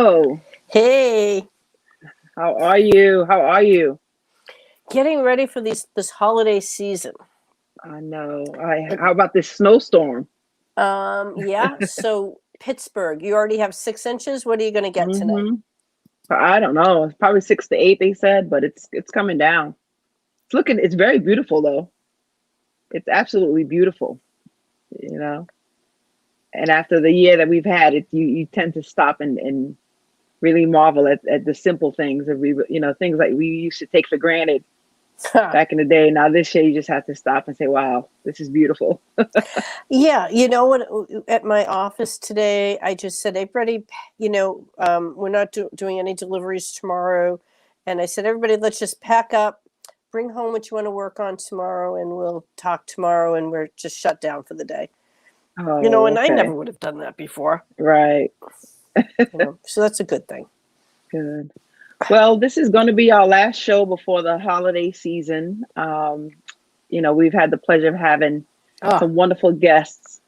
Hello. Hey, How are you? How are you? getting ready for this holiday season. I know. And, How about this snowstorm? yeah, so Pittsburgh, you already have 6 inches. What are you going to get tonight? hmm I don't know. It's probably 6 to 8, they said, but it's coming down. It's very beautiful though. It's absolutely beautiful, you know. And after the year that we've had, you tend to stop and really marvel at the simple things that things like we used to take for granted back in the day. Now this year you just have to stop and say, wow, this is beautiful. Yeah, you know what? At my office today, I just said, everybody, we're not doing any deliveries tomorrow. And I said, everybody, let's just pack up, bring home what you want to work on tomorrow, and we'll talk tomorrow. And we're just shut down for the day. Oh, And I never okay. would have done that before. Right. So that's a good thing. Good. Well, this is going to be our last show before the holiday season. We've had the pleasure of having Oh, some wonderful guests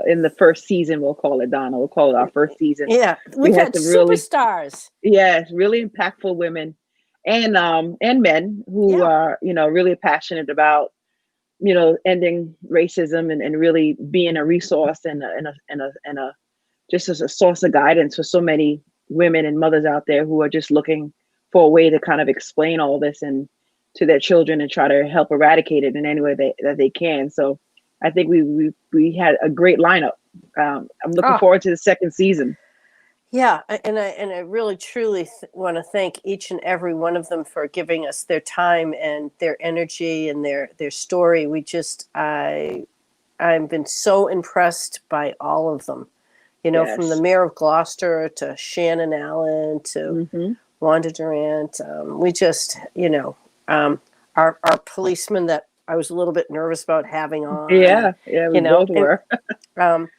in the first season. We'll call it, Donna. We'll call it our first season. yeah, We we've had had some really, superstars. yes, really impactful women and men who Yeah. are, really passionate about, ending racism and really being a resource and a just as a source of guidance for so many women and mothers out there who are just looking for a way to kind of explain all this and to their children and try to help eradicate it in any way that they can. So I think we had a great lineup. I'm looking Oh, forward to the second season. yeah. And I really truly want to thank each and every one of them for giving us their time and their energy and their story. I've been so impressed by all of them. From the Yes. mayor of Gloucester to Shannon Allen to hmm Wanda Durant. We just, our policeman that I was a little bit nervous about having on, and Yeah. Yeah. We you know, both and were. um,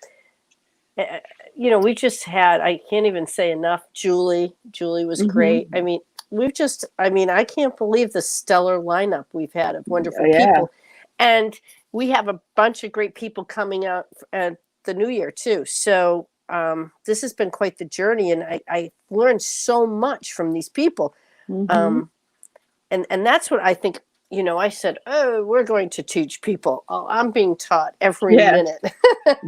we just had, I can't even say enough. Julie was great. hmm I can't believe the stellar lineup we've had of wonderful Yeah. people. And we have a bunch of great people coming out at the new year too. So this has been quite the journey. And I learned so much from these people. hmm Um, and that's what I think, I said, oh, we're going to teach people. Oh, I'm being taught every Yes. minute.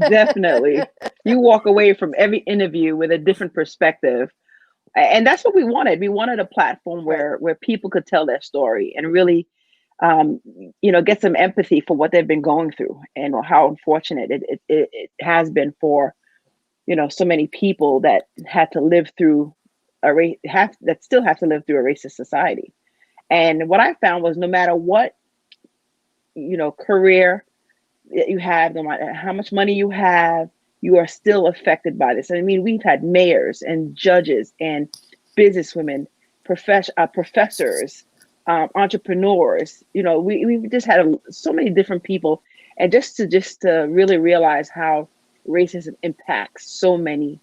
Definitely. You walk away from every interview with a different perspective. And that's what we wanted. We wanted a platform Right. where people could tell their story and really um, get some empathy for what they've been going through and how unfortunate it has been for, so many people that had to live through that still have to live through a racist society. And what I found was no matter what, career that you have, no matter how much money you have, you are still affected by this. I mean, we've had mayors and judges and businesswomen, professors, entrepreneurs. We've just had so many different people, and just to really realize how racism impacts so many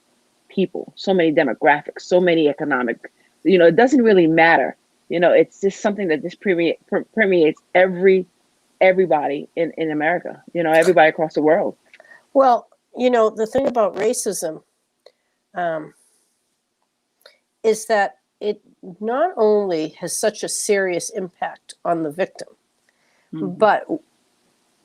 people, so many demographics, so many economic. It doesn't really matter. It's just something that just permeates everybody in America, everybody across the world. Well, the thing about racism um, is that it not only has such a serious impact on the victim, hmm but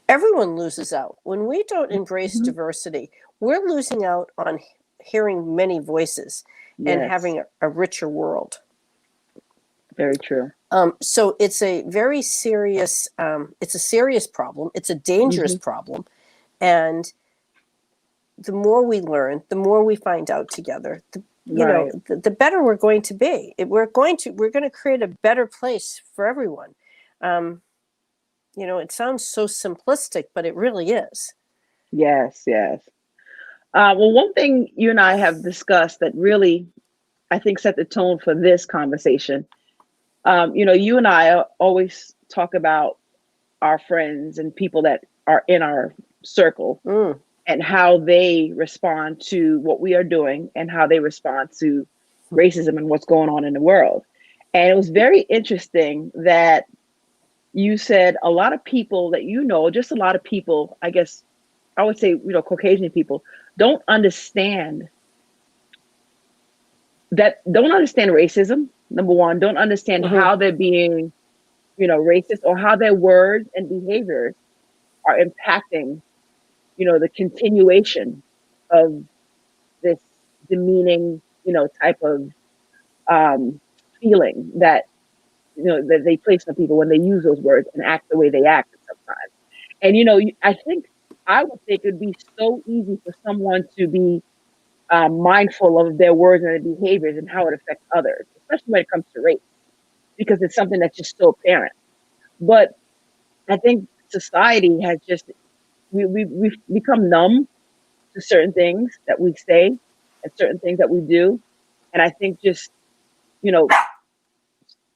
everyone loses out. When we don't embrace hmm diversity, we're losing out on hearing many voices and Yes, having a richer world. very true. So it's a very serious, it's a serious problem. It's a dangerous hmm problem. And the more we learn, the more we find out together, Right. the better we're going to be. We're going to create a better place for everyone. Um, it sounds so simplistic, but it really is. Yes, yes. Well, one thing you and I have discussed that really, I think, set the tone for this conversation. You and I always talk about our friends and people that are in our circle Mm. and how they respond to what we are doing and how they respond to racism and what's going on in the world. And it was very interesting that you said a lot of people that just a lot of people, I guess I would say, Caucasian people don't understand that don't understand racism. Number one, don't understand Mm-hmm. how they're being, racist, or how their words and behaviors are impacting, the continuation of this demeaning, type of feeling that, that they place on people when they use those words and act the way they act sometimes. And, I would think it would be so easy for someone to be mindful of their words and their behaviors and how it affects others, especially when it comes to race, because it's something that's just so apparent. But I think society has just, we've become numb to certain things that we say and certain things that we do. And I think just, you know,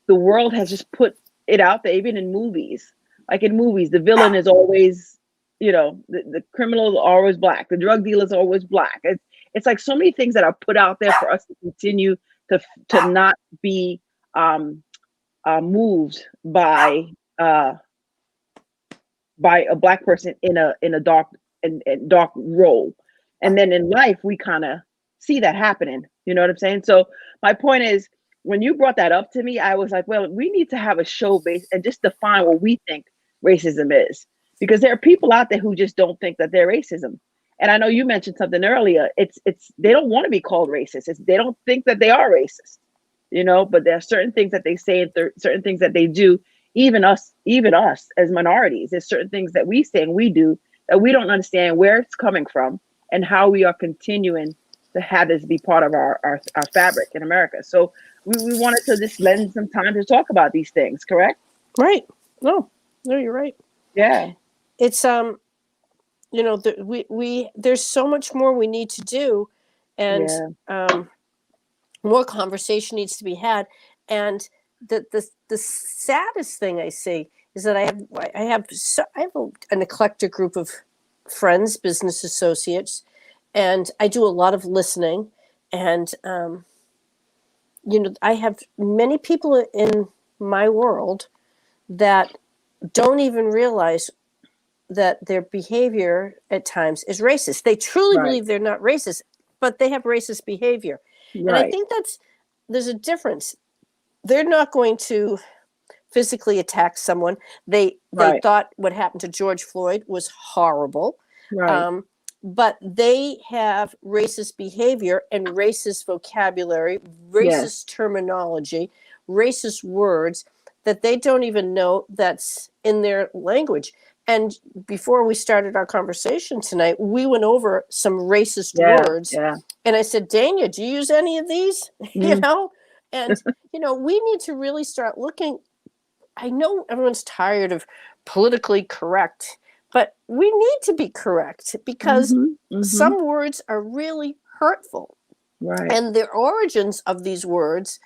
the world has just put it out there, even in movies. Like in movies, the villain is always, the criminal is always black. The drug dealer is always black. It's like so many things that are put out there for us to continue to not be moved by a black person in a dark and dark role. And then in life, we kind of see that happening. You know what I'm saying? So my point is, when you brought that up to me, I was like, well, we need to have a show based and just define what we think racism is, because there are people out there who just don't think that they're racism. And I know you mentioned something earlier. It's they don't want to be called racist. They don't think that they are racist, but there are certain things that they say and certain things that they do. Even us as minorities, there's certain things that we say and we do that we don't understand where it's coming from and how we are continuing to have this be part of our fabric in America. So we wanted to just lend some time to talk about these things, correct? Right. No, you're right. Yeah. It's there's so much more we need to do, and more conversation needs to be had. And the saddest thing I see is that I have an eclectic group of friends, business associates, and I do a lot of listening. And I have many people in my world that don't even realize that their behavior at times is racist. They truly believe they're not racist, but they have racist behavior. Right. And I think there's a difference. They're not going to physically attack someone. They thought what happened to George Floyd was horrible. Right. But they have racist behavior and racist vocabulary, racist terminology, racist words that they don't even know that's in their language. And before we started our conversation tonight, we went over some racist words. Yeah. And I said, Daynia, do you use any of these? And, we need to really start looking. I know everyone's tired of politically correct, but we need to be correct because some words are really hurtful. Right. And the origins of these words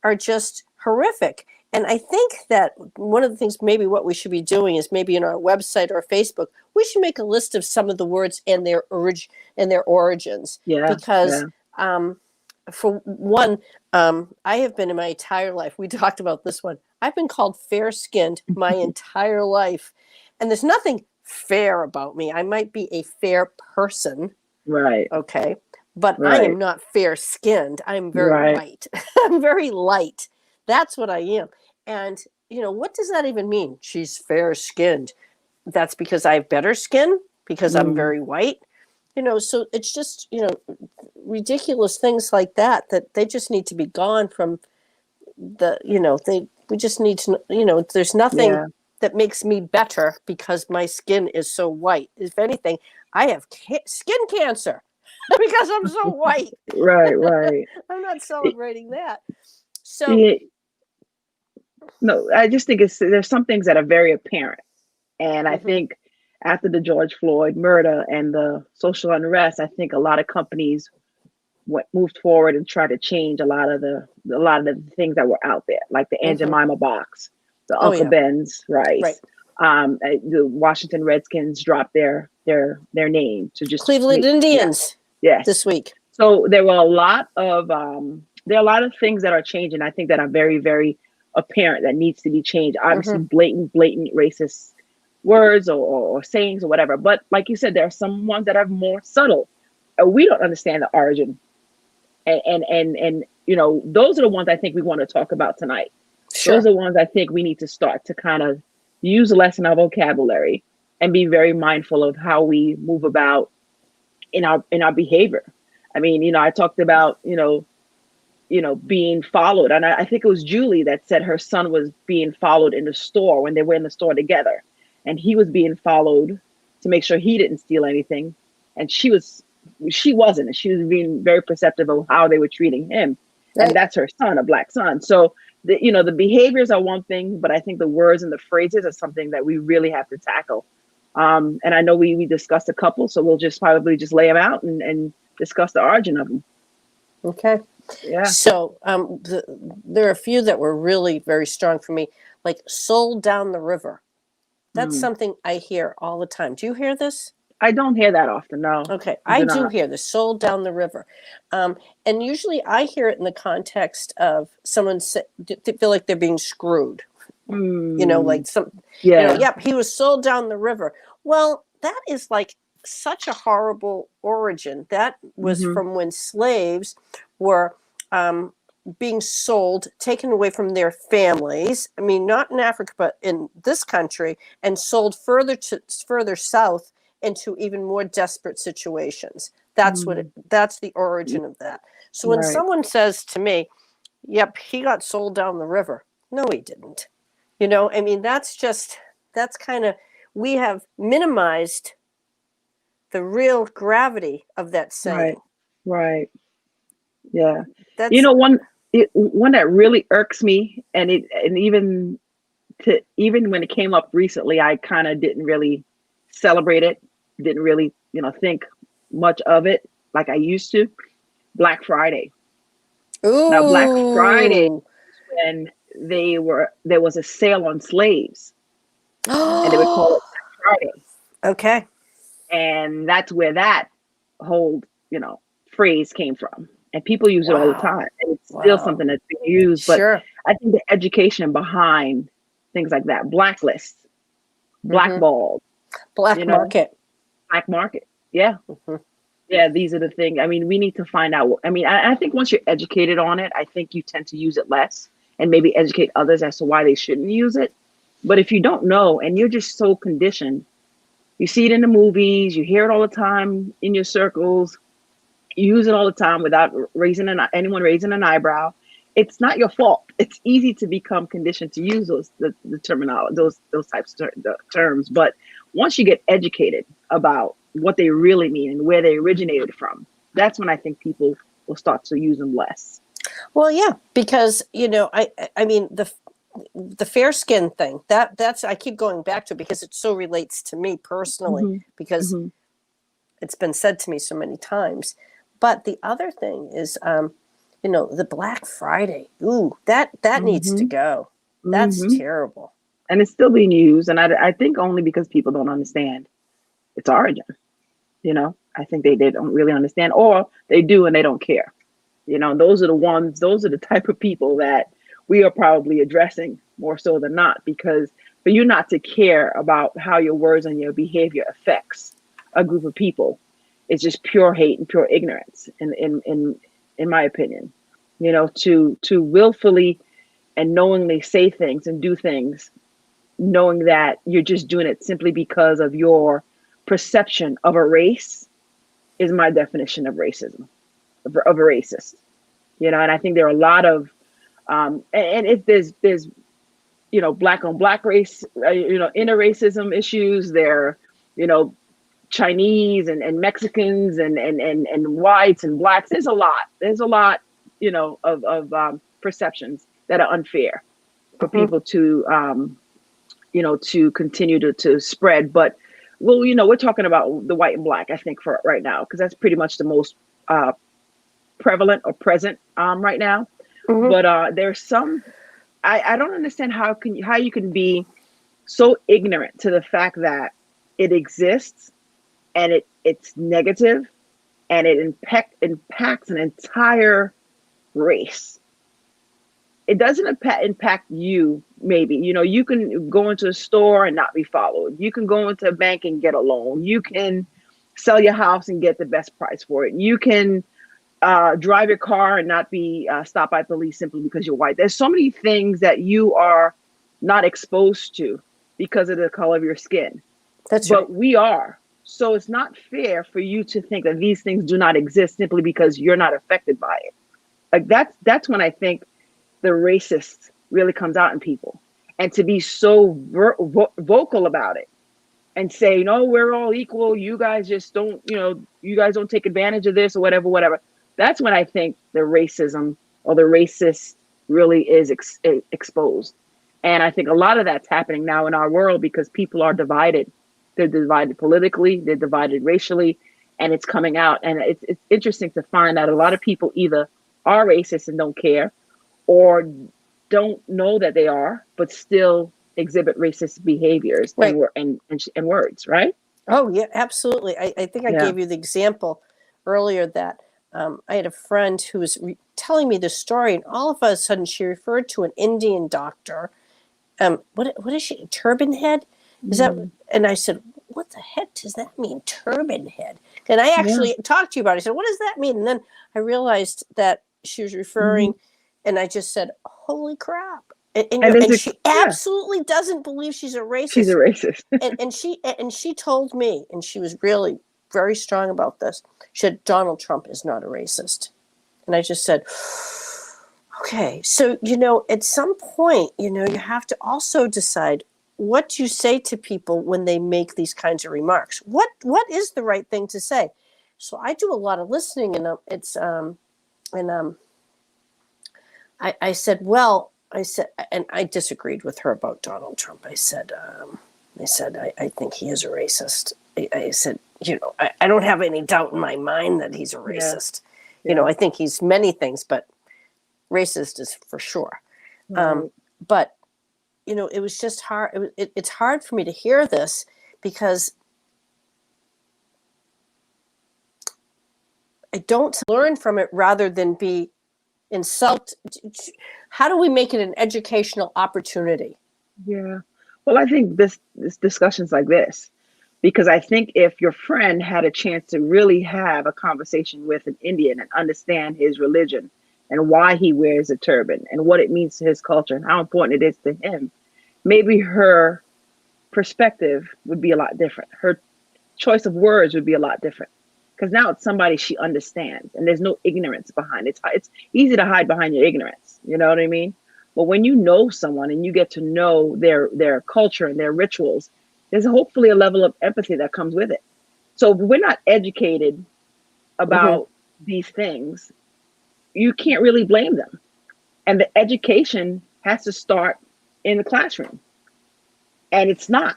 are just horrific. And I think that one of the things, maybe what we should be doing is maybe in our website or Facebook, we should make a list of some of the words and their origins. Yeah. Because for one, I have been in my entire life, we talked about this one, I've been called fair-skinned my entire life. And there's nothing fair about me. I might be a fair person. Right. Okay. But I am not fair-skinned. I'm very white. I'm very light. That's what I am. And, what does that even mean? She's fair-skinned. That's because I have better skin? Because I'm very white? So it's just, ridiculous things like that they just need to be gone from we just need to, there's nothing that makes me better because my skin is so white. If anything, I have skin cancer because I'm so white. Right. I'm not celebrating that. So... No, I just think there's some things that are very apparent. And I think after the George Floyd murder and the social unrest, I think a lot of companies moved forward and tried to change a lot of the things that were out there, like the Aunt Jemima box, the Uncle Ben's rice. The Washington Redskins dropped their name to just Cleveland Indians. Yes. This week. So there were a lot of things that are changing. I think that are very, very apparent that needs to be changed. Obviously, blatant racist words or sayings or whatever. But like you said, there are some ones that are more subtle. We don't understand the origin and those are the ones I think we want to talk about tonight. Those Sure. are the ones I think we need to start to kind of use less in our vocabulary and be very mindful of how we move about in our behavior. I mean, I talked about, being followed. And I think it was Julie that said her son was being followed in the store when they were in the store together. And he was being followed to make sure he didn't steal anything. And she wasn't. And she was being very perceptive of how they were treating him. And Right. that's her son, a black son. So, the behaviors are one thing, but I think the words and the phrases are something that we really have to tackle. And I know we discussed a couple, so we'll just probably just lay them out and discuss the origin of them. Okay. Yeah. So there are a few that were really very strong for me, like "sold down the river." That's something I hear all the time. Do you hear this? I don't hear that often, no. Okay, I I do do not. hear this "sold down the river," and usually I hear it in the context of someone feel like they're being screwed. Like some, Yeah. yep, he was sold down the river. Well, that is like such a horrible origin. That was from when slaves were being sold, taken away from their families. I mean, not in Africa, but in this country, and sold further south into even more desperate situations. That's that's the origin of that. So when Right. someone says to me, "Yep, he got sold down the river," no, he didn't. I mean, that's kind of, we have minimized the real gravity of that saying. Right. Yeah. That's One that really irks me, and even when it came up recently, I kind of didn't really celebrate it, didn't really, think much of it like I used to. Black Friday. Now, Black Friday, ooh. when there was a sale on slaves, and they would call it Black Friday. Okay. And that's where that whole, phrase came from. And people use it all the Wow. time. And it's still Wow. something that's being used. But Sure. I think the education behind things like that, blacklists, blackballed, Black you know, market. black market. Yeah. Yeah, these are the things. I mean, we need to find out. I mean, I think once you're educated on it, I think you tend to use it less and maybe educate others as to why they shouldn't use it. But if you don't know and you're just so conditioned, you see it in the movies, you hear it all the time in your circles, you use it all the time without anyone raising an eyebrow. It's not your fault. It's easy to become conditioned to use the terminology, those types of terms. But once you get educated about what they really mean and where they originated from, that's when I think people will start to use them less. Well, yeah, because I mean the fair skin thing, that's, I keep going back to, because it so relates to me personally, because it's been said to me so many times. But the other thing is, the Black Friday. Ooh, that needs to go. That's terrible. And it's still being used, and I think only because people don't understand its origin. I think they don't really understand, or they do and they don't care. Those are the type of people that we are probably addressing more so than not, because for you not to care about how your words and your behavior affects a group of people, it's just pure hate and pure ignorance, in my opinion. To willfully and knowingly say things and do things, knowing that you're just doing it simply because of your perception of a race, is my definition of racism, of a racist. And I think there are a lot of, and if there's black on black race, interracism issues, there, Chinese and Mexicans and whites and blacks. There's a lot, of perceptions that are unfair for people to, to continue to spread. But, well, we're talking about the white and black, I think, for right now, because that's pretty much the most prevalent or present right now. But there's some, I don't understand how you can be so ignorant to the fact that it exists, and it's negative, and it impacts an entire race. It doesn't impact you. Maybe, you can go into a store and not be followed. You can go into a bank and get a loan. You can sell your house and get the best price for it. You can drive your car and not be stopped by police simply because you're white. There's so many things that you are not exposed to because of the color of your skin. That's right. But we are. So it's not fair for you to think that these things do not exist simply because you're not affected by it. Like that's when I think the racist really comes out in people, and to be so vocal about it and say, no, we're all equal. You guys just don't, you guys don't take advantage of this or whatever, whatever. That's when I think the racism or the racist really is exposed. And I think a lot of that's happening now in our world because people are divided. They're divided politically, they're divided racially, and it's coming out. And it's interesting to find that a lot of people either are racist and don't care, or don't know that they are, but still exhibit racist behaviors, right, and words, right? Oh, yeah, absolutely. I think I Yeah. gave you the example earlier that I had a friend who was telling me this story, and all of a sudden she referred to an Indian doctor. What is she? Turban head? Is that? And I said, what the heck does that mean, turban head? And I actually talked to you about it. I said, what does that mean? And then I realized that she was referring, and I just said, holy crap. And she absolutely doesn't believe she's a racist. She's a racist. and she told me, and she was really very strong about this. She said, Donald Trump is not a racist. And I just said, okay. So, at some point, you have to also decide what you say to people when they make these kinds of remarks. What is the right thing to say? So I do a lot of listening, and I said, well, and I disagreed with her about Donald Trump. I said, I think he is a racist. I said, I don't have any doubt in my mind that he's a racist. Yeah. I think he's many things, but racist is for sure. But, it was just hard. It's hard for me to hear this because I don't learn from it rather than be insult. How do we make it an educational opportunity? Yeah. Well, I think this discussions like this, because I think if your friend had a chance to really have a conversation with an Indian and understand his religion and why he wears a turban and what it means to his culture and how important it is to him, maybe her perspective would be a lot different. Her choice of words would be a lot different. Because now it's somebody she understands, and there's no ignorance behind it. It's easy to hide behind your ignorance. You know what I mean? But when you know someone and you get to know their culture and their rituals, there's hopefully a level of empathy that comes with it. So if we're not educated about these things, you can't really blame them. And the education has to start in the classroom. And it's not.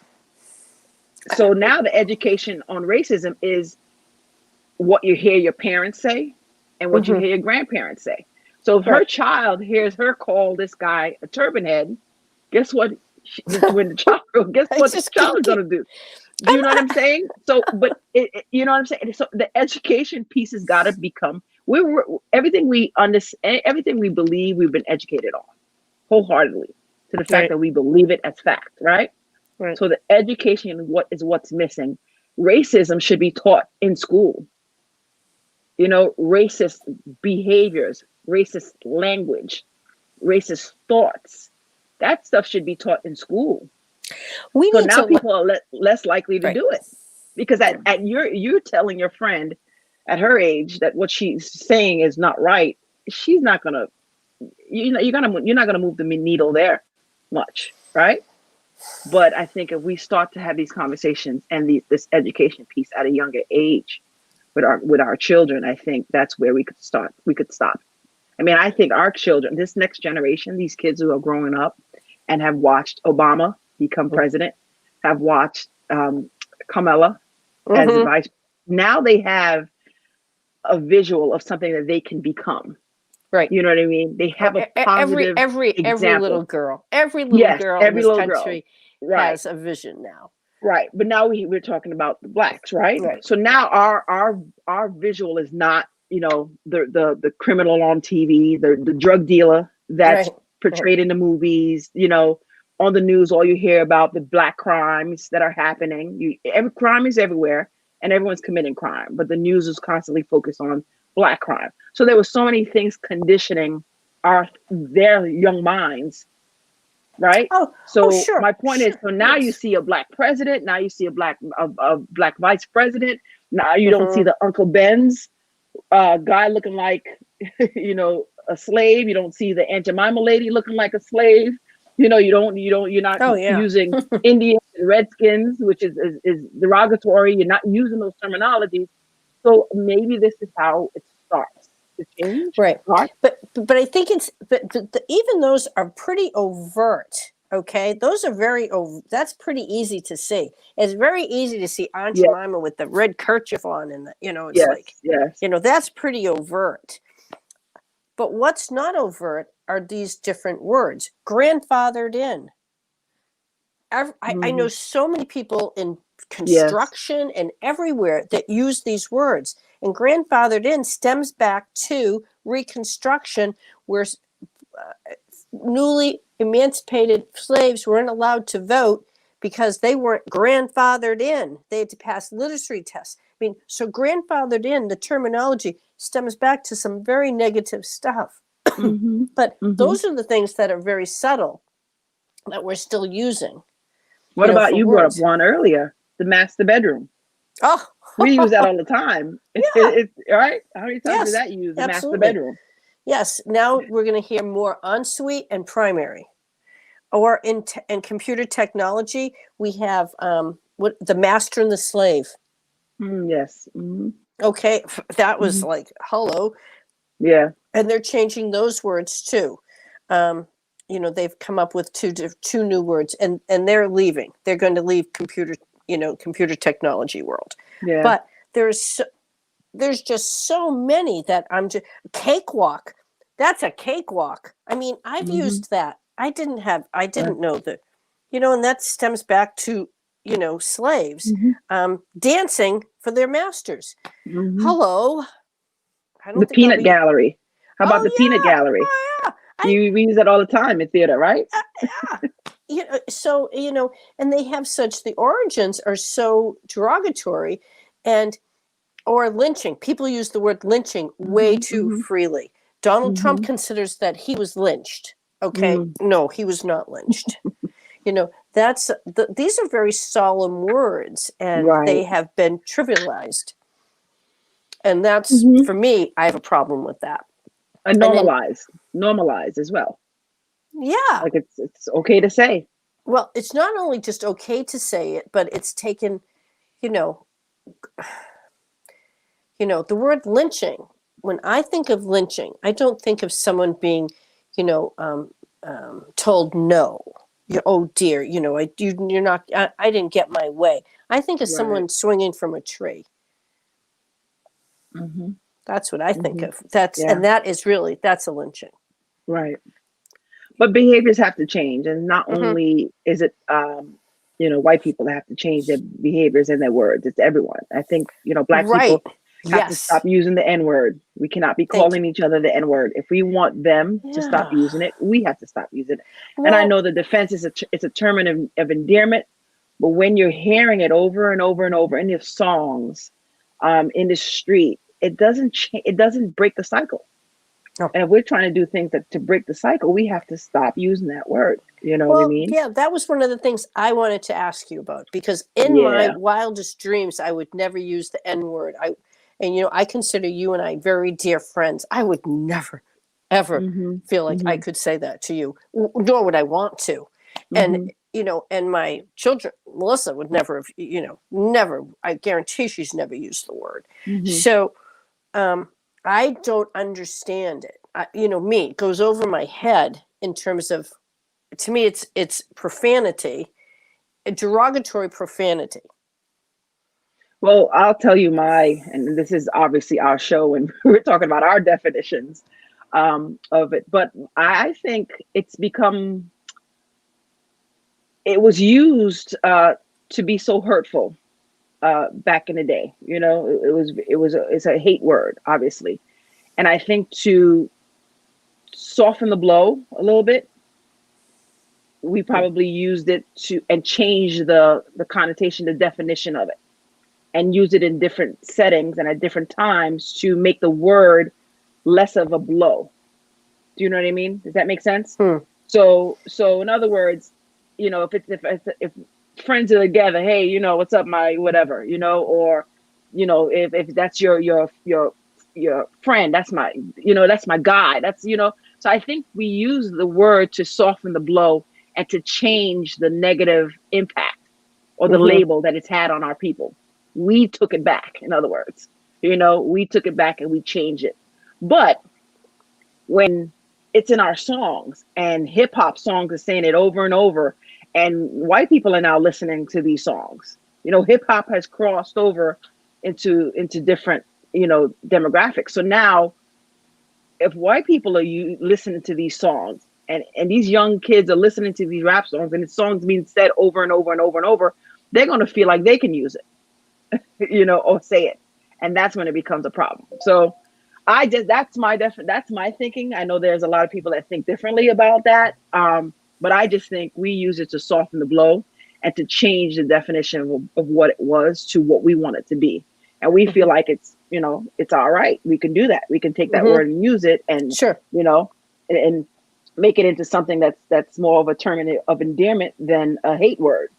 So now the education on racism is what you hear your parents say and what you hear your grandparents say. So if her child hears her call this guy a turban head, guess what? When the child, guess what the child is going to do? Do you know what I'm saying? So, but you know what I'm saying? So the education piece has got to become, everything we understand, everything we believe we've been educated on wholeheartedly to the fact that we believe it as fact, right? So the education is what's missing. Racism should be taught in school. Racist behaviors, racist language, racist thoughts. That stuff should be taught in school. So now people are less likely to do it because you're telling your friend at her age that what she's saying is not right. She's not gonna, you're not gonna move the needle there much, right? But I think if we start to have these conversations and this education piece at a younger age with our children, I think that's where we could start. We could stop. I mean, I think our children, this next generation, these kids who are growing up and have watched Obama become president, have watched Kamala as the vice. Now they have a visual of something that they can become. Right. You know what I mean? They have a positive every little girl, every little girl in this country has a vision now. Right. But now we're talking about the blacks, right? So now our visual is not, the criminal on TV, the drug dealer that's portrayed in the movies, on the news, all you hear about the black crimes that are happening. Every crime is everywhere and everyone's committing crime, but the news is constantly focused on black crime. So there were so many things conditioning their young minds, right? Oh, So sure, my point is, sure, so now you yes. see a black president, now you see a black vice president. Now you don't see Hmm. the Uncle Ben's guy looking like, a slave. You don't see the Aunt Jemima lady looking like a slave. You're not Oh, yeah. using Indians and Redskins, which is derogatory. You're not using those terminologies. So maybe this is how it starts to change. Right. Right? But I think even those are pretty overt. Okay, those are that's pretty easy to see. It's very easy to see Aunt Yes, Jemima with the red kerchief on, and it's yes, like, yes. that's pretty overt. But what's not overt are these different words. Grandfathered in. I know Hmm. so many people in Yes. construction and everywhere that use these words. And grandfathered in stems back to Reconstruction, where newly emancipated slaves weren't allowed to vote because they weren't grandfathered in. They had to pass literacy tests. I mean, so grandfathered in, the terminology stems back to some very negative stuff. Hmm. But Hmm. those are the things that are very subtle that we're still using, What about for you brought up words. one earlier, the master bedroom? Oh, We use that all the time. yeah, It's all right. How many times did yes, that use the master absolutely. bedroom? Yes, now we're going to hear more ensuite and primary. Or in computer technology, we have what the master and the slave. Yes. Hmm. Okay, that was Hmm. like hello, Yeah. and they're changing those words too. Um, they've come up with two new words, and they're leaving. They're going to leave computer technology world. Yeah. But there's just so many that I'm just cakewalk. That's a cakewalk. I mean, I've Hmm. used that. I Right. didn't know that, and that stems back to, slaves Hmm. dancing for their masters. Hmm. Hello. I The don't think I'll peanut be, gallery. How about the peanut oh, yeah. gallery? Oh, yeah. We use that all the time in theater, right? Yeah. So, and they have the origins are so derogatory, and or lynching. People use the word lynching way Hmm. too Hmm. freely. Donald Trump Hmm. considers that he was lynched. Okay, Mm. no, he was not lynched. These are very solemn words, and they Right. have been trivialized. And that's, Hmm. for me, I have a problem with that. And And then, normalize as well. yeah, Like it's okay to say. well, it's not only just okay to say it, but it's taken, you know, the word lynching. When I think of lynching, I don't think of someone being, told no. Oh dear, you're not. I didn't get my way. I think of Right. someone swinging from a tree. Hmm. That's what I think Hmm. of. Yeah. And that is really that's a lynching. Right. But behaviors have to change, and not Hmm. only is it white people that have to change their behaviors and their words. It's everyone. I think black Right. people have to Yes. stop using the N word. We cannot be Thank you. calling each other the N word. If we want them to stop Yeah. using it, we have to stop using it. And I Well, know the defense is it's a term of endearment, but when you're hearing it over and over and over in your songs, in the street, it doesn't it doesn't break the cycle. no. And if we're trying to do things to break the cycle, we have to stop using that word. You know what I Well, mean? yeah, that was one of the things I wanted to ask you about, because in my Yeah. wildest dreams, I would never use the N word. I consider you and I very dear friends. I would never, ever Mhm. feel like I Mhm. could say that to you, nor would I want to. And, Mhm. and my children, Melissa would never have, never, I guarantee she's never used the word. Mhm. So, um, I don't understand it. Me, it goes over my head in terms of, to me, it's profanity, a derogatory profanity. Well, I'll tell you and this is obviously our show, and we're talking about our definitions of it. But I think it was used to be so hurtful back in the day. It's a hate word, obviously, and I think to soften the blow a little bit, we probably used it to and change the connotation, the definition of it, and use it in different settings and at different times to make the word less of a blow. Do you know what I mean? Does that make sense? Hmm. So in other words, if friends are together, hey, what's up, my whatever, or if that's your friend, that's my guy, so I think we use the word to soften the blow and to change the negative impact or the Mm-hmm. label that it's had on our people. We took it back, in other words. We took it back and we changed it. But when it's in our songs, and hip hop songs are saying it over and over, and white people are now listening to these songs. Hip hop has crossed over into different, demographics. So now if white people are listening to these songs, and these young kids are listening to these rap songs, and the songs being said over and over and over and over, they're going to feel like they can use it, or say it. And that's when it becomes a problem. So that's my thinking. I know there's a lot of people that think differently about that. But I just think we use it to soften the blow and to change the definition of what it was to what we want it to be. And we feel like it's all right. We can do that. We can take that word and use it, and Sure. And make it into something that's more of a term of endearment than a hate word.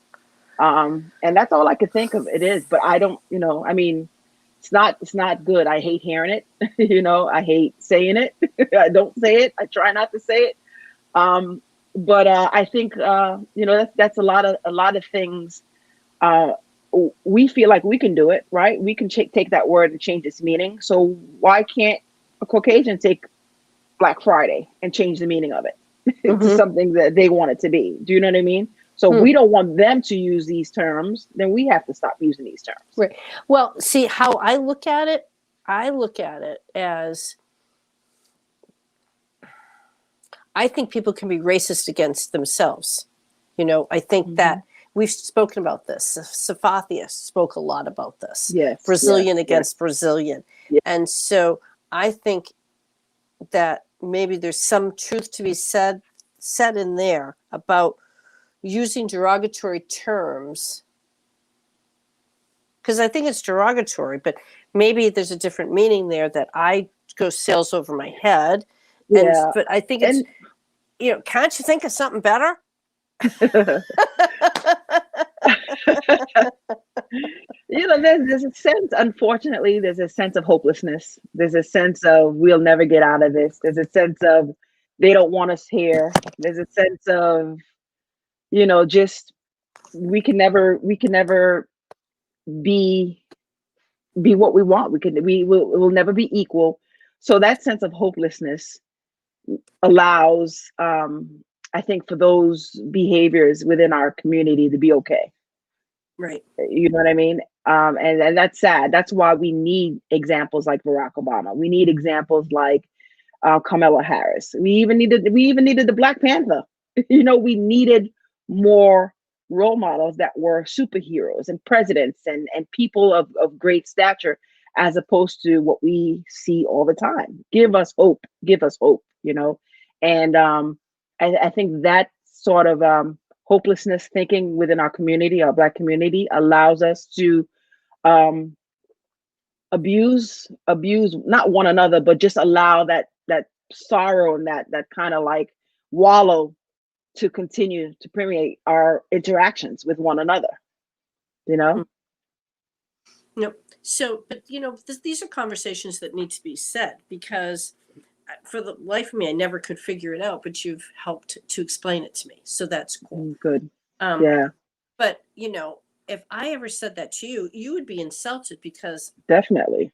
And that's all I could think of it is. But I don't, I mean, it's not good. I hate hearing it. I hate saying it. I don't say it. I try not to say it. But I think that's a lot of things. We feel like we can do it, right? We can take that word and change its meaning. So why can't a Caucasian take Black Friday and change the meaning of it to something that they want it to be? Do you know what I mean? So if we don't want them to use these terms, then we have to stop using these terms. Right. Well, see how I look at it as, I think people can be racist against themselves. I think that we've spoken about this. Safathia spoke a lot about this. Yes. Brazilian against Brazilian. Yes. And so I think that maybe there's some truth to be said in there about using derogatory terms, because I think it's derogatory, but maybe there's a different meaning there that I go sails over my head. Yeah. But I think it's, can't you think of something better? There's a sense, unfortunately, there's a sense of hopelessness. There's a sense of we'll never get out of this. There's a sense of they don't want us here. There's a sense of, just we can never be what we want. We'll never be equal. So that sense of hopelessness allows, I think, for those behaviors within our community to be okay. Right. You know what I mean? And that's sad. That's why we need examples like Barack Obama. We need examples like Kamala Harris. We even needed the Black Panther. We needed more role models that were superheroes and presidents and people of great stature, as opposed to what we see all the time. Give us hope. And I think that sort of hopelessness thinking within our community, our Black community, allows us to abuse not one another, but just allow that sorrow and that kind of like wallow to continue to permeate our interactions with one another. So, but these are conversations that need to be said, because for the life of me, I never could figure it out, but you've helped to explain it to me. So that's cool. Good. Yeah. But, if I ever said that to you, you would be insulted, because. Definitely.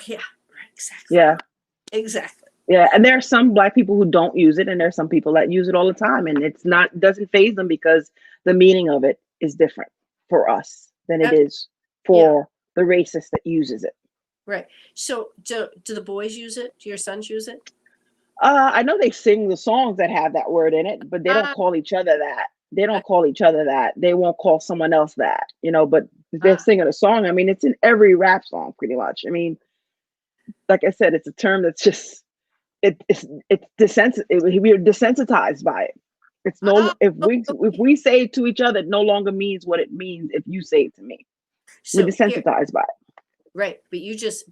Yeah, right, exactly. Yeah. Exactly. Yeah. And there are some Black people who don't use it, and there are some people that use it all the time, and doesn't faze them because the meaning of it is different for us than it is for the racist that uses it. Right. So do the boys use it? Do your sons use it? I know they sing the songs that have that word in it, but they don't call each other that. They don't call each other that. They won't call someone else that, but they're singing a song. I mean, it's in every rap song pretty much. I mean, like I said, it's a term that's just, we're desensitized by it. It's if we say it to each other, it no longer means what it means if you say it to me. So we're desensitized by it. Right. But you just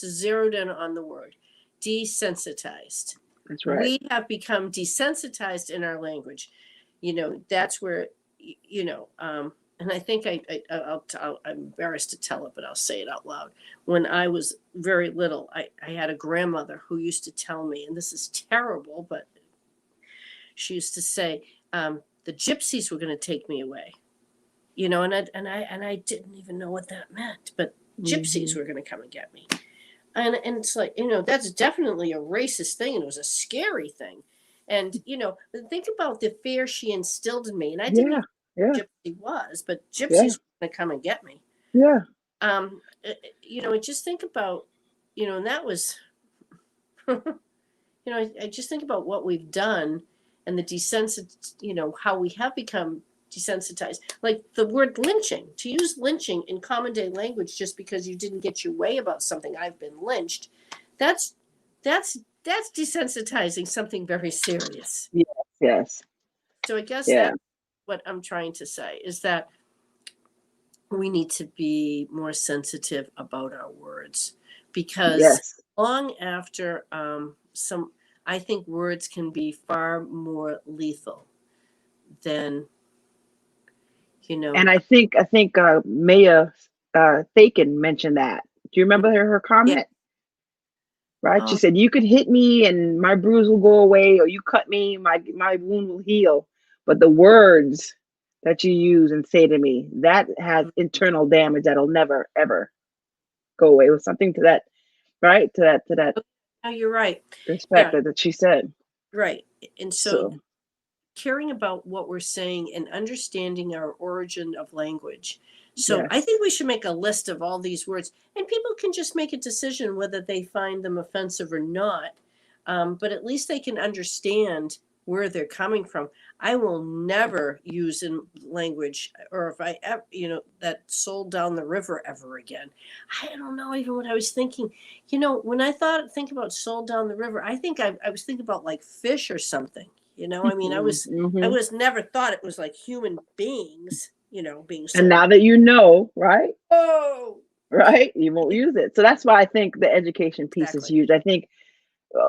zeroed in on the word desensitized. That's right. We have become desensitized in our language. That's where, and I think I'm embarrassed to tell it, but I'll say it out loud. When I was very little, I had a grandmother who used to tell me, and this is terrible, but she used to say, the gypsies were going to take me away, and I didn't even know what that meant, but gypsies were going to come and get me. And it's like, that's definitely a racist thing. And it was a scary thing. And, think about the fear she instilled in me. And I didn't even know what gypsy was, but gypsies were going to come and get me. Yeah. Just think about, and that was, I just think about what we've done and the how we have become desensitized. Like the word lynching, to use lynching in common day language just because you didn't get your way about something, I've been lynched. That's desensitizing something very serious. Yes. So I guess that's what I'm trying to say, is that we need to be more sensitive about our words, because long after I think words can be far more lethal than, And I think Maya Thakin mentioned that. Do you remember her comment? Yeah. Right? She said, you could hit me and my bruise will go away, or you cut me, my wound will heal. But the words that you use and say to me, that has internal damage that'll never, ever go away. It was something to that, right? To that. Oh, you're right. Respect that she said. Right. And so caring about what we're saying and understanding our origin of language. So I think we should make a list of all these words, and people can just make a decision whether they find them offensive or not. But at least they can understand where they're coming from. I will never use in language, or if I ever, that sold down the river ever again. I don't know even what I was thinking. When I think about sold down the river, I think I was thinking about like fish or something. I was never thought it was like human beings, being sold. And now that right? Oh, right? You won't use it. So that's why I think the education piece is huge. I think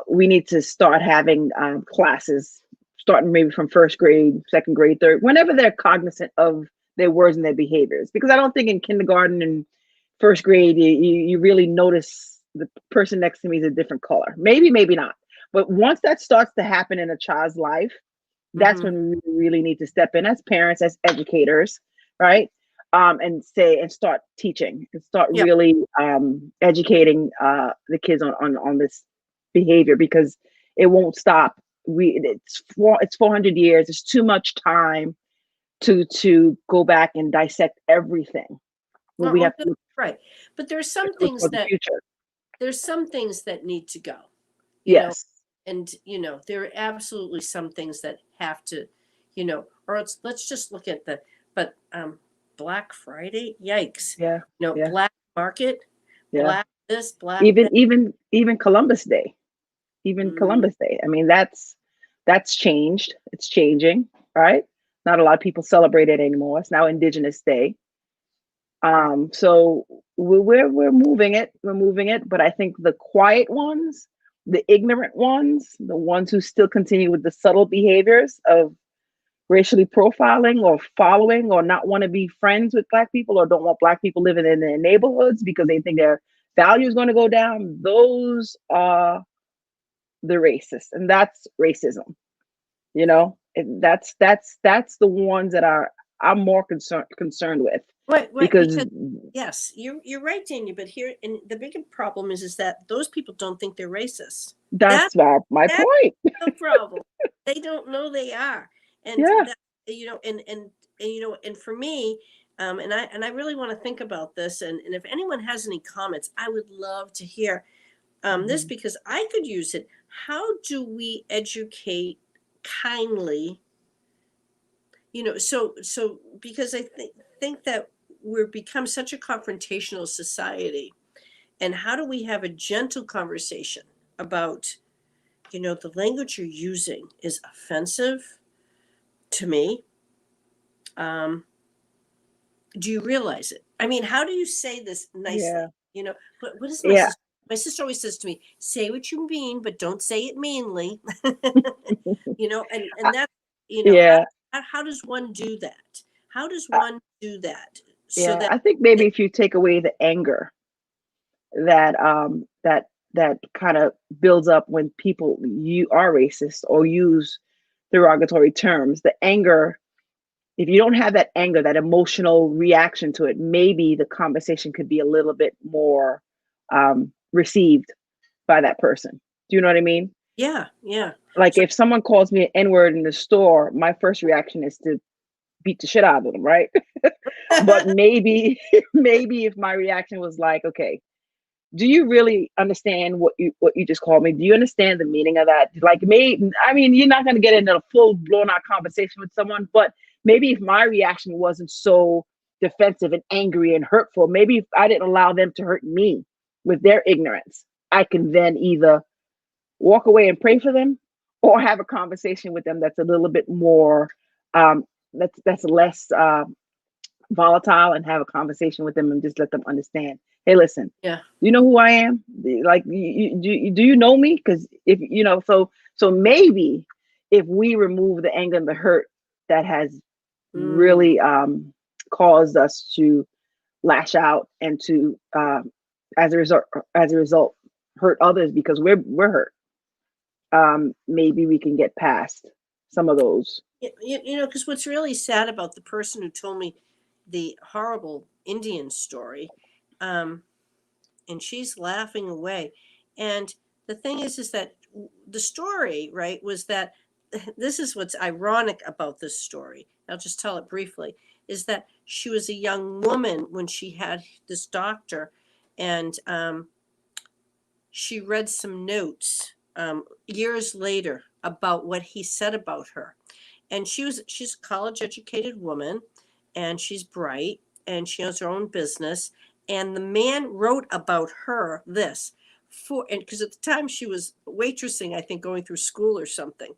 we need to start having classes, starting maybe from first grade, second grade, third, whenever they're cognizant of their words and their behaviors. Because I don't think in kindergarten and first grade, you really notice the person next to me is a different color. Maybe not. But once that starts to happen in a child's life, that's when we really need to step in as parents, as educators, right? And start teaching and start really educating the kids on this behavior, because it won't stop. It's 400 years. It's too much time to go back and dissect everything. Well, we have to, right, but there's some things that need to go. Yes. And, there are absolutely some things that have to, or let's just look at Black Friday, yikes. Yeah. Black market, black this, black even Columbus Day. Columbus Day. I mean, that's changed. It's changing, right? Not a lot of people celebrate it anymore. It's now Indigenous Day. So we're moving it. We're moving it. But I think the quiet ones, the ignorant ones, the ones who still continue with the subtle behaviors of racially profiling or following or not want to be friends with Black people, or don't want Black people living in their neighborhoods because they think their value is going to go down, those are the racists. And that's racism. That's the ones that I'm more concerned with. Right, because yes, you're right, Daynia. But here, and the bigger problem is that those people don't think they're racist. That's my point. The problem. They don't know they are, and and for me, and I really want to think about this. And if anyone has any comments, I would love to hear this, because I could use it. How do we educate kindly? So because I think that we've become such a confrontational society, and how do we have a gentle conversation about, the language you're using is offensive to me. Do you realize it? I mean, how do you say this nicely? What is my sister My sister always says to me, say what you mean, but don't say it meanly. And that, how, Yeah. how does one do that? How does Uh, one do that so yeah. that I think maybe if you take away the anger that that kind of builds up when people you are racist or use derogatory terms, the anger, if you don't have that anger, that emotional reaction to it, maybe the conversation could be a little bit more received by that person. Do you know what I mean? yeah, yeah. Like So if someone calls me an N-word in the store, my first reaction is to beat the shit out of them, right? But maybe, maybe if my reaction was like, okay, do you really understand what you just called me? Do you understand the meaning of that? Like, maybe, I mean, you're not going to get into a full blown out conversation with someone, but maybe if my reaction wasn't so defensive and angry and hurtful, maybe if I didn't allow them to hurt me with their ignorance, I can then either walk away and pray for them or have a conversation with them that's a little bit more that's less volatile, and have a conversation with them and just let them understand, hey, listen, yeah. you know who I am? Like, do you know me? Because if you know, so maybe if we remove the anger and the hurt that has Mm, really caused us to lash out and to as a result hurt others because we're hurt, maybe we can get past some of those. because what's really sad about the person who told me the horrible Indian story, um, and she's laughing away. And the thing is that the story, right, was that this is what's ironic about this story. I'll just tell it briefly. Is that she was a young woman when she had this doctor, and she read some notes years later about what he said about her. And she's a college educated woman, and she's bright, and she owns her own business. And the man wrote about her this for, and because at the time she was waitressing, I think, going through school or something.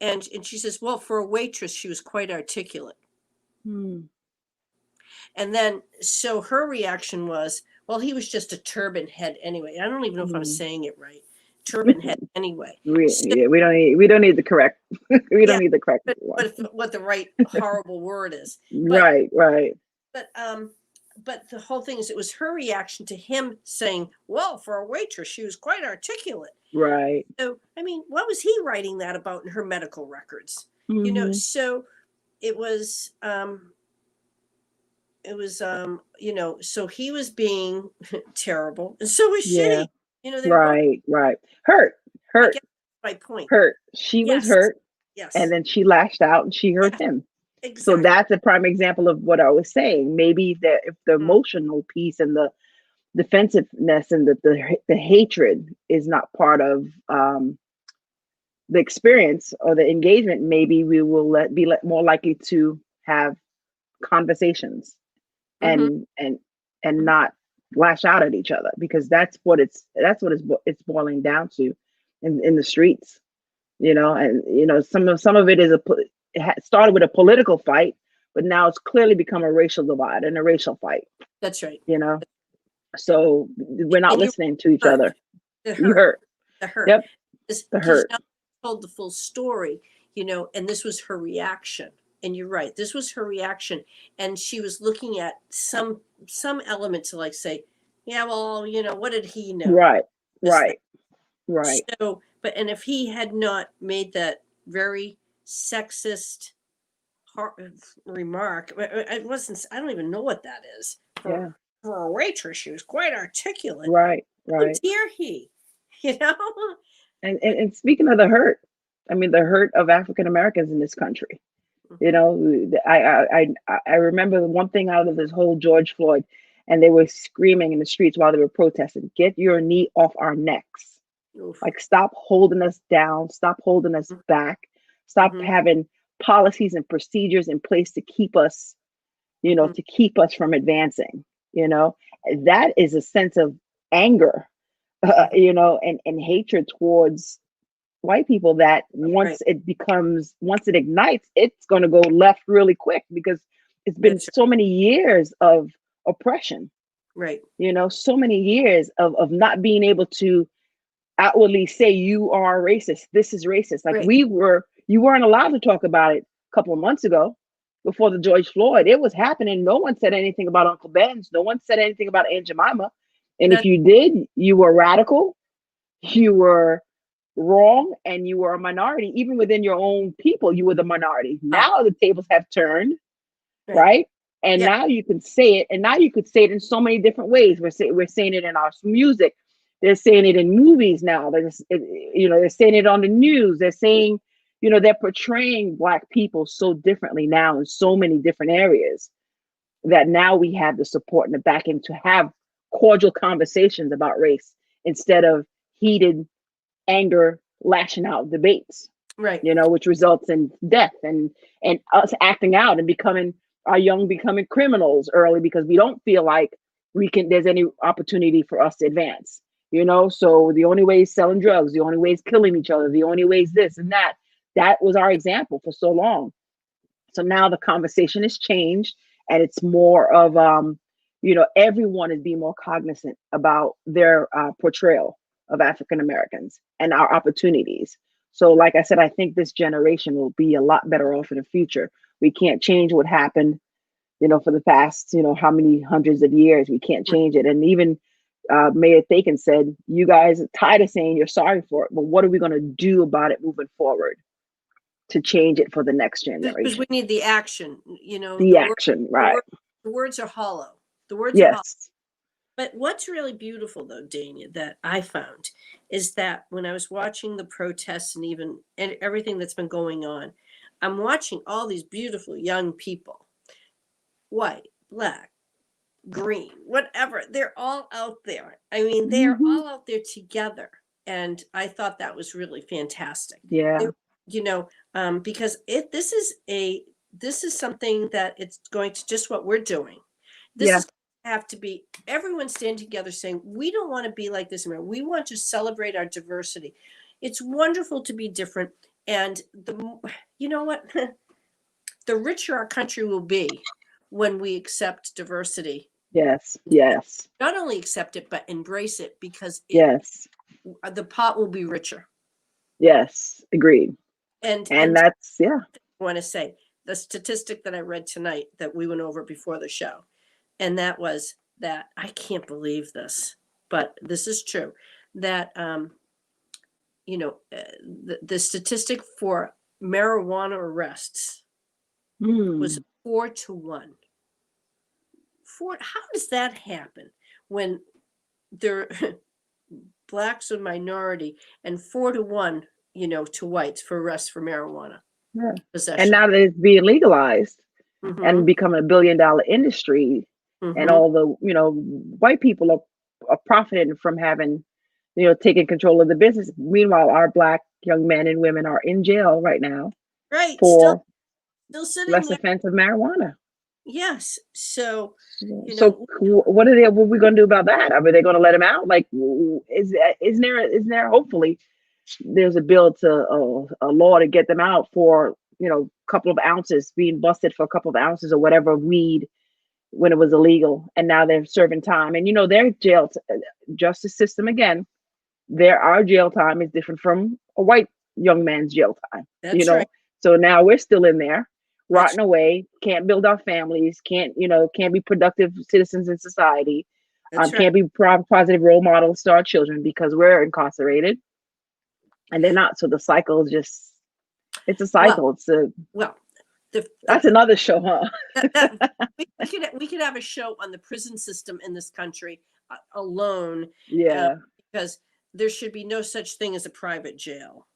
And she says, well, for a waitress, she was quite articulate. Hmm. And then so her reaction was, well, he was just a turban head anyway. I don't even know if I'm Hmm. saying it right. Turban head anyway. So Yeah, we don't need the correct we don't yeah, need the correct but one. what the right horrible word is. But Right, right, but um but the whole thing is it was her reaction to him saying, well, for a waitress, she was quite articulate. right. So I mean, what was he writing that about in her medical records? Hmm. So it was so he was being terrible, and so was Yeah, she. They were both. right, right. Hurt, I hurt, guess that's my point. hurt. She was Yes, hurt, and yes, then she lashed out and she hurt yes, him. So exactly. that's a prime example of what I was saying. Maybe that if the Mm, emotional piece and the defensiveness and the hatred is not part of the experience or the engagement, maybe we will be more likely to have conversations mm-hmm, and mm-hmm. not lash out at each other, because that's what it's boiling down to in the streets, and some of it is it started with a political fight, but now it's clearly become a racial divide and a racial fight, That's right. you know so we're not And you listening to each hurt, other. the You hurt, hurt. the hurt, Yep. The because hurt. now told the full story, and this was her reaction. And you're right, this was her reaction, and she was looking at some element to like say, yeah, well, what did he know? Right, This thing. right, right. So, but and if he had not made that very sexist remark, it wasn't. I don't even know what that is Yeah. for a waitress. She was quite articulate. Right, How right. dare he? You know? And speaking of the hurt, I mean the hurt of African Americans in this country. Hmm. I remember the one thing out of this whole George Floyd, and they were screaming in the streets while they were protesting, "Get your knee off our necks!" Oof. Like, stop holding us down, stop holding us back, stop Mm-hmm. having policies and procedures in place to keep us, Mm-hmm. to keep us from advancing. You know, that is a sense of anger, Mm-hmm. and hatred towards white people that Right. once it ignites, it's going to go left really quick because it's been That's right. so many years of oppression. Right. So many years of not being able to outwardly say you are racist. This is racist. Like Right. you weren't allowed to talk about it a couple of months ago before the George Floyd. It was happening. No one said anything about Uncle Ben's. No one said anything about Aunt Jemima. And if That you did, you were radical, you were wrong, and you were a minority. Even within your own people, you were the minority. ah, Now the tables have turned, right. right? And Yeah. now you can say it, and now you could say it in so many different ways. We're saying it in our music. They're saying it in movies now. They're saying it on the news. They're saying, they're portraying Black people so differently now in so many different areas that now we have the support and the backing to have cordial conversations about race instead of heated anger, lashing out debates, Right. which results in death and us acting out and becoming criminals early because we don't feel like there's any opportunity for us to advance. So the only way is selling drugs, the only way is killing each other, the only way is this and that. That was our example for so long. So now the conversation has changed, and it's more of everyone is being more cognizant about their portrayal of African Americans and our opportunities. So, like I said, I think this generation will be a lot better off in the future. We can't change what happened, for the past, how many hundreds of years. We can't change it. And even Mayor Thakin said, "You guys are tired of saying you're sorry for it, but what are we going to do about it moving forward to change it for the next Because we generation?" need the action. The action, right? The words are hollow. The words are hollow. Yes. But what's really beautiful, though, Dania, that I found is that when I was watching the protests and everything that's been going on, I'm watching all these beautiful young people, white, Black, green, whatever. They're all out there. I mean, they are Mm-hmm. all out there together. And I thought that was really fantastic. Yeah. They, because this is something that it's going to just what we're doing. This Yeah. is have to be everyone stand together saying we don't want to be like this anymore. We want to celebrate our diversity. It's wonderful to be different, and you know what, the richer our country will be when we accept diversity. Yes. Yes. Not only accept it but embrace it, because Yes. the pot will be richer. Yes. Agreed. And And that's, yeah. I want to say the statistic that I read tonight that we went over before the show, and that was that I can't believe this, but this is true, that the statistic for marijuana arrests was 4-1. How does that happen when they're Blacks a minority, and 4-1, to whites for arrests for marijuana Yeah. And possession? now that it's being legalized Mm-hmm. and becoming $1 billion industry, and Mm-hmm. all the, white people are profiting from having, taking control of the business. Meanwhile, our Black young men and women are in jail right now Right. Still for sitting less there. offensive marijuana. Yes. So, So what are we going to do about that? Are they going to let him out? Like, isn't there hopefully there's a bill to a law to get them out for, a couple of ounces, being busted for a couple of ounces or whatever of weed when it was illegal, and now they're serving time. And their jail justice system, again, our jail time is different from a white young man's jail time. that's right. So now we're still in there That's rotting away, can't build our families, can't be productive citizens in society, that's right. can't be positive role models to our children because we're incarcerated and they're not. So the cycle is just, it's a cycle. Well, That's another show, huh? we could have a show on the prison system in this country alone. Yeah. Because there should be no such thing as a private jail.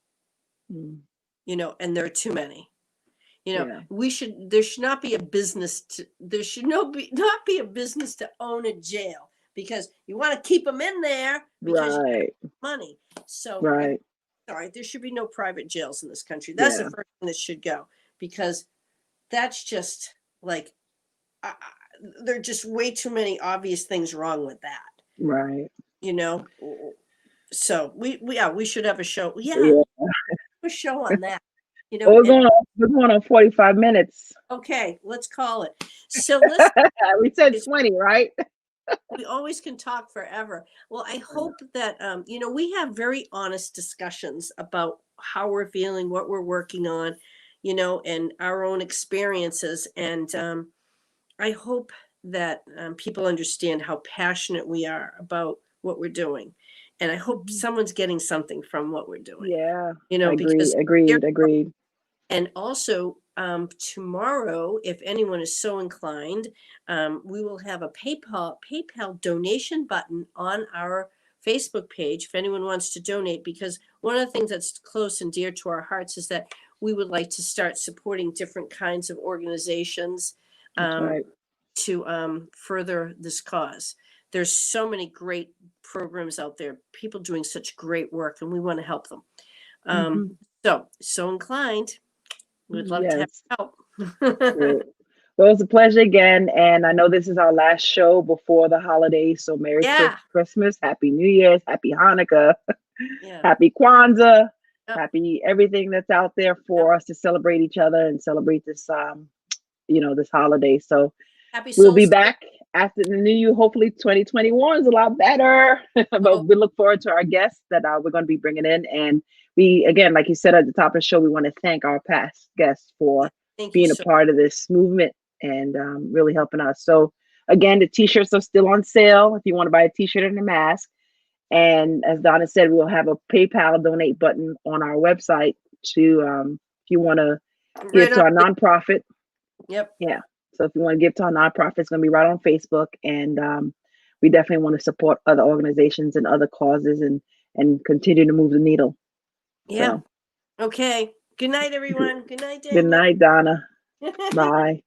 Mm. And there are too many. Yeah. There should not be a business there should not be a business to own a jail, because you want to keep them in there because you have money. So right. Sorry, there should be no private jails in this country. That's the first thing that should go, because that's just like there are just way too many obvious things wrong with that. Right. So we should have a show. A show on that. We're going on 45 minutes. Okay, let's call it. So we said 20, right? We always can talk forever. Well, I hope that, we have very honest discussions about how we're feeling, what we're working on, and our own experiences. And I hope that people understand how passionate we are about what we're doing. And I hope someone's getting something from what we're doing, Yeah, because agreed. and also, tomorrow, if anyone is so inclined, we will have a PayPal donation button on our Facebook page if anyone wants to donate. Because one of the things that's close and dear to our hearts is that we would like to start supporting different kinds of organizations That's right. to further this cause. There's so many great programs out there, people doing such great work, and we want to help them. Mhm. So inclined. We'd love to have Yes. help. Great. Well, it's a pleasure again, and I know this is our last show before the holidays. So Merry Yeah. Christmas, Happy New Year's, Happy Hanukkah, Yeah. Happy Kwanzaa, Yep. Happy everything that's out there for us to celebrate each other and celebrate this, this holiday. So Happy we'll be solstice. back after the new year. Hopefully, 2021 is a lot better. But we look forward to our guests that we're going to be bringing in, and we, again, like you said at the top of the show, we want to thank our past guests for Thank you being a so part of this movement and really helping us. So again, the t-shirts are still on sale if you want to buy a t-shirt and a mask. And as Donna said, we'll have a PayPal donate button on our website to if you want to give right to on. our nonprofit. Yep. Yeah. So if you want to give to our nonprofit, it's going to be right on Facebook. And we definitely want to support other organizations and other causes and continue to move the needle. Yeah. So, Okay. Good night, everyone. Good night, good Daynia. night, Donna. Bye.